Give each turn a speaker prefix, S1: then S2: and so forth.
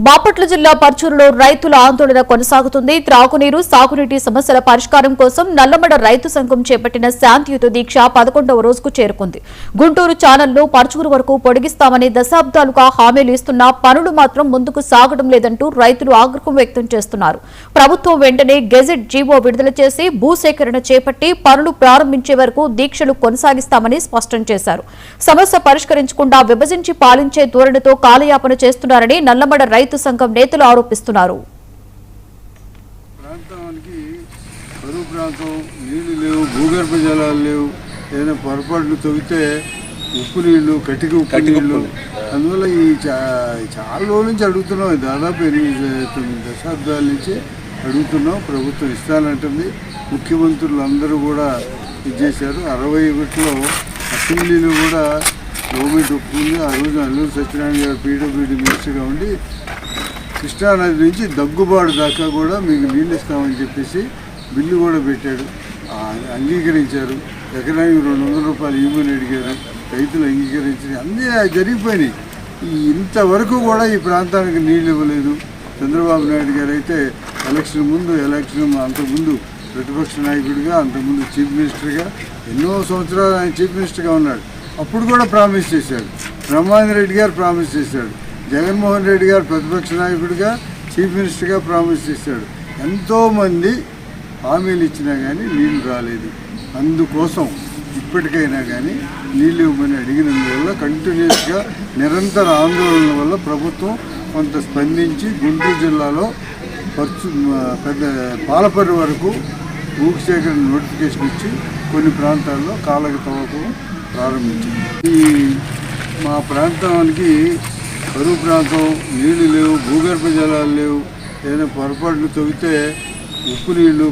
S1: బాపట్ల జిల్లా పర్చూరులో రైతుల ఆందోళన కొనసాగుతుంది. త్రాగునీరు, సాగునీటి సమస్యల పరిష్కారం కోసం నల్లమడ రైతు సంఘం చేపట్టిన శాంతియుత దీక్ష 11వ రోజుకు చేరుకుంది. గుంటూరు ఛానల్ను పర్చూరు వరకు పొడిగిస్తామని దశాబ్దాలుగా హామీలు ఇస్తున్నా పనులు మాత్రం ముందుకు సాగడం లేదంటూ రైతులు ఆగ్రహం వ్యక్తం చేస్తున్నారు. ప్రభుత్వం వెంటనే గెజెట్ జీవో విడుదల చేసి భూసేకరణ చేపట్టి పనులు ప్రారంభించే వరకు దీక్షలు కొనసాగిస్తామని స్పష్టం చేశారు. సమస్య పరిష్కరించకుండా విభజించి పాలించే ధోరణితో కాలయాపన చేస్తున్నారని నల్లమడ రైతు సంఘం నేతలు ఆరోపిస్తున్నారు.
S2: నీళ్లు లేవు, భూగర్భ జలాలు లేవు, ఏదైనా పొరపాట్లు తవ్వితే ఉప్పు నీళ్లు, కటిక ఉప్పు నీళ్లు. అందువల్ల ఈ చాలా రోజుల నుంచి అడుగుతున్నాం, దాదాపు 8-9 దశాబ్దాల నుంచి అడుగుతున్నాం. ప్రభుత్వం ఇస్తానంటుంది. ముఖ్యమంత్రులు అందరూ కూడా ఇది చేశారు. 61లో అసెంబ్లీలో కూడా గవర్నమెంట్ ఒప్పుకుంది. ఆ రోజు అల్లూరి సత్యనారాయణ గారు పీడబ్ల్యూడీ మినిస్టర్గా ఉండి కృష్ణానది నుంచి దగ్గుబాటు దాకా కూడా మీకు నీళ్ళు ఇస్తామని చెప్పేసి బిల్లు కూడా పెట్టాడు. అంగీకరించారు. ఎకరానికి 200 రూపాయలు ఇవ్వమని అడిగారు. రైతులు అంగీకరించారు. అన్నీ జరిగిపోయినాయి. ఇంతవరకు కూడా ఈ ప్రాంతానికి నీళ్ళు ఇవ్వలేదు. చంద్రబాబు నాయుడు గారు అయితే ఎలక్షన్ ముందు, అంతకుముందు ప్రతిపక్ష నాయకుడిగా, అంతకుముందు చీఫ్ మినిస్టర్గా ఎన్నో సంవత్సరాలు ఆయన చీఫ్ మినిస్టర్గా ఉన్నాడు. అప్పుడు కూడా ప్రామిస్ చేశాడు. బ్రహ్మానంద రెడ్డి గారు ప్రామిస్ చేశాడు. జగన్మోహన్ రెడ్డి గారు ప్రతిపక్ష నాయకుడిగా, చీఫ్ మినిస్టర్గా ప్రామిస్ చేశాడు. ఎంతోమంది హామీలు ఇచ్చినా కానీ నీళ్లు రాలేదు. అందుకోసం ఇప్పటికైనా కానీ నీళ్ళు ఇవ్వమని అడిగినందువల్ల కంటిన్యూస్గా నిరంతర ఆందోళనల వల్ల ప్రభుత్వం కొంత స్పందించి గుంటూరు జిల్లాలో పాలపర్రి వరకు భూసేకరణ నోటిఫికేషన్ ఇచ్చి కొన్ని ప్రాంతాల్లో కాలక తవ్వకం ప్రారంభించింది. మా ప్రాంతానికి కరువు ప్రాంతం, నీళ్లు లేవు, భూగర్భ జలాలు లేవు, ఏదైనా పొరపాట్లు తవ్వితే ఉప్పు నీళ్లు